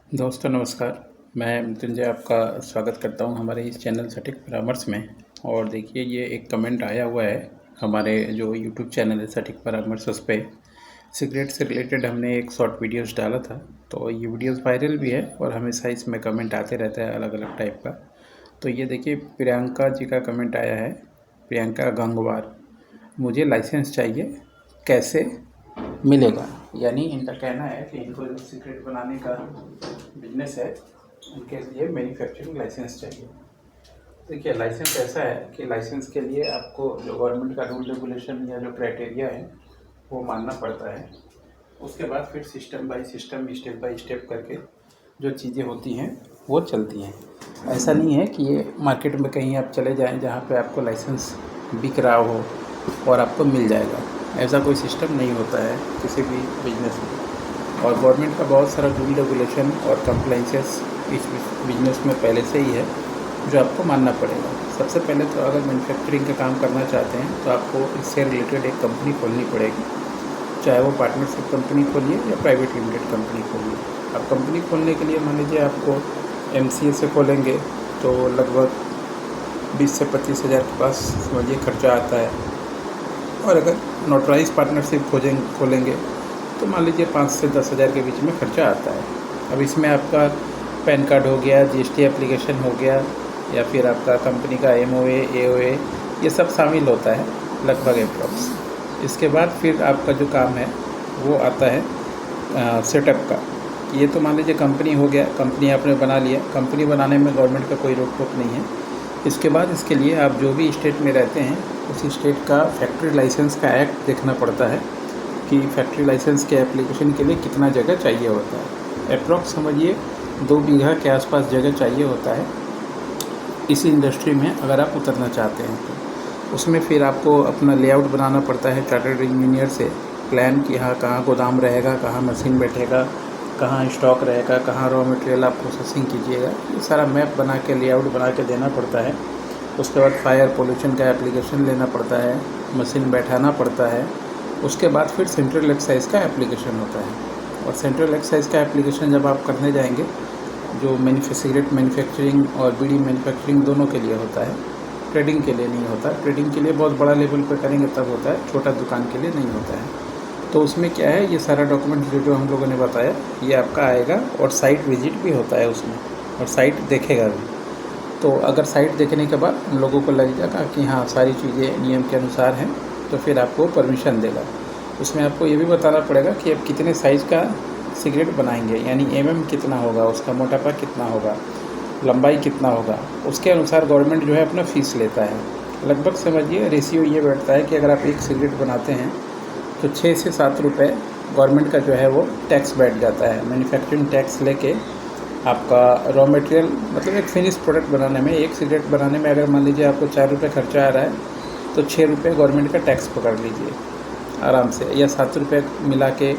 दोस्तों नमस्कार। मैं मृत्युंजय आपका स्वागत करता हूं हमारे इस चैनल सटीक परामर्श में। और देखिए, ये एक कमेंट आया हुआ है हमारे जो यूट्यूब चैनल है सटीक परामर्श, उस पे सिगरेट से रिलेटेड हमने एक शॉर्ट वीडियोस डाला था। तो ये वीडियोस वायरल भी है और हमेशा इसमें कमेंट आते रहता है अलग अलग टाइप का। तो ये देखिए, प्रियंका जी का कमेंट आया है। प्रियंका गंगवार, मुझे लाइसेंस चाहिए, कैसे मिलेगा? यानी इनका कहना है कि इनको जो सिगरेट बनाने का बिजनेस है, उनके लिए मैन्युफैक्चरिंग लाइसेंस चाहिए। देखिए, लाइसेंस ऐसा है कि लाइसेंस के लिए आपको जो गवर्नमेंट का रूल रेगुलेशन या जो क्राइटेरिया है वो मानना पड़ता है। उसके बाद फिर system by system, step by step करके जो चीज़ें होती हैं वो चलती हैं। ऐसा नहीं है कि ये मार्केट में कहीं आप चले जाएं जहाँ पे आपको लाइसेंस बिक रहा हो और आपको मिल जाएगा। ऐसा कोई सिस्टम नहीं होता है किसी भी बिजनेस में। और गवर्नमेंट का बहुत सारा रूल रेगुलेशन और कंप्लाइंसेस इस बिजनेस में पहले से ही है जो आपको मानना पड़ेगा। सबसे पहले तो अगर मैन्युफैक्चरिंग का काम करना चाहते हैं तो आपको इससे रिलेटेड एक कंपनी खोलनी पड़ेगी, चाहे वो पार्टनरशिप कंपनी खोलिए या प्राइवेट लिमिटेड कंपनी खोलिए। अब कंपनी खोलने के लिए मान लीजिए आपको MCA से खोलेंगे तो लगभग 20 से 25 हज़ार के पास समझिए खर्चा आता है। और अगर नोटराइज पार्टनरशिप खोलेंगे तो मान लीजिए 5 से 10 हज़ार के बीच में खर्चा आता है। अब इसमें आपका पैन कार्ड हो गया, GST एप्लीकेशन हो गया, या फिर आपका कंपनी का MOA, AOA, ये सब शामिल होता है लगभग अप्रॉक्स। इसके बाद फिर आपका जो काम है वो आता है सेटअप का। ये तो मान लीजिए कंपनी हो गया, कंपनी आपने बना लिया। कंपनी बनाने में गवर्नमेंट का कोई रोक टोक नहीं है। इसके बाद इसके लिए आप जो भी स्टेट में रहते हैं उसी स्टेट का फैक्ट्री लाइसेंस का एक्ट देखना पड़ता है कि फैक्ट्री लाइसेंस के एप्लीकेशन के लिए कितना जगह चाहिए होता है। अप्रॉक्स समझिए 2 बीघा के आसपास जगह चाहिए होता है इसी इंडस्ट्री में अगर आप उतरना चाहते हैं तो। उसमें फिर आपको अपना लेआउट बनाना पड़ता है चार्टर्ड इंजीनियर से, प्लान कि हाँ कहाँ गोदाम रहेगा, कहाँ मशीन बैठेगा, कहाँ स्टॉक रहेगा, कहाँ रॉ मटेरियल आप प्रोसेसिंग कीजिएगा। ये सारा मैप बना के, लेआउट बना के देना पड़ता है। उसके बाद फायर पोल्यूशन का एप्लीकेशन लेना पड़ता है, मशीन बैठाना पड़ता है। उसके बाद फिर सेंट्रल एक्साइज का एप्लीकेशन होता है। और सेंट्रल एक्साइज का एप्लीकेशन जब आप करने जाएंगे, जो सिगरेट मैन्युफैक्चरिंग और बीड़ी मैन्युफैक्चरिंग दोनों के लिए होता है, ट्रेडिंग के लिए नहीं होता। ट्रेडिंग के लिए बहुत बड़ा लेवल पर करेंगे तब होता है, छोटा दुकान के लिए नहीं होता है। तो उसमें क्या है, ये सारा डॉक्यूमेंट जो हम लोगों ने बताया ये आपका आएगा। और साइट विजिट भी होता है उसमें, और साइट देखेगा भी। तो अगर साइट देखने के बाद उन लोगों को लग जाएगा कि हाँ सारी चीज़ें नियम के अनुसार हैं, तो फिर आपको परमिशन देगा। उसमें आपको ये भी बताना पड़ेगा कि आप कितने साइज़ का सिगरेट बनाएंगे, यानी कितना होगा, उसका मोटापा कितना होगा, लंबाई कितना होगा। उसके अनुसार गवर्नमेंट जो है अपना फ़ीस लेता है। लगभग समझिए रेशियो ये बैठता है कि अगर आप एक सिगरेट बनाते हैं तो 6 से 7 रुपये गवर्नमेंट का जो है वो टैक्स बैठ जाता है। मैन्युफैक्चरिंग टैक्स लेके आपका रॉ मटेरियल, मतलब एक फिनिश प्रोडक्ट बनाने में, एक सिगरेट बनाने में अगर मान लीजिए आपको 4 रुपये खर्चा आ रहा है तो 6 रुपये गवर्नमेंट का टैक्स पकड़ लीजिए आराम से, या 7 रुपये मिला के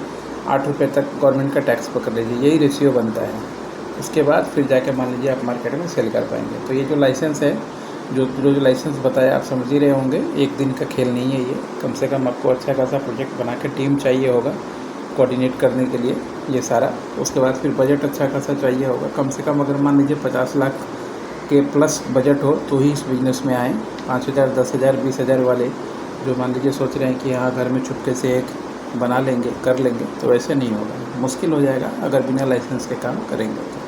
8 रुपये तक गवर्नमेंट का टैक्स पकड़ लीजिए। यही रेशियो बनता है। उसके बाद फिर जाके मान लीजिए आप मार्केट में सेल कर पाएंगे। तो ये जो लाइसेंस है, जो लाइसेंस बताया, आप समझ ही रहे होंगे, एक दिन का खेल नहीं है ये। कम से कम आपको अच्छा खासा प्रोजेक्ट बना के टीम चाहिए होगा कोऑर्डिनेट करने के लिए ये सारा। उसके बाद फिर बजट अच्छा खासा चाहिए होगा। कम से कम अगर मान लीजिए 50 लाख के प्लस बजट हो तो ही इस बिज़नेस में आएँ। 5,000, 10,000, 20,000 वाले जो मान लीजिए सोच रहे हैं कि हाँ घर में चुपके से एक बना लेंगे, कर लेंगे, तो वैसे नहीं होगा। मुश्किल हो जाएगा अगर बिना लाइसेंस के काम करेंगे तो।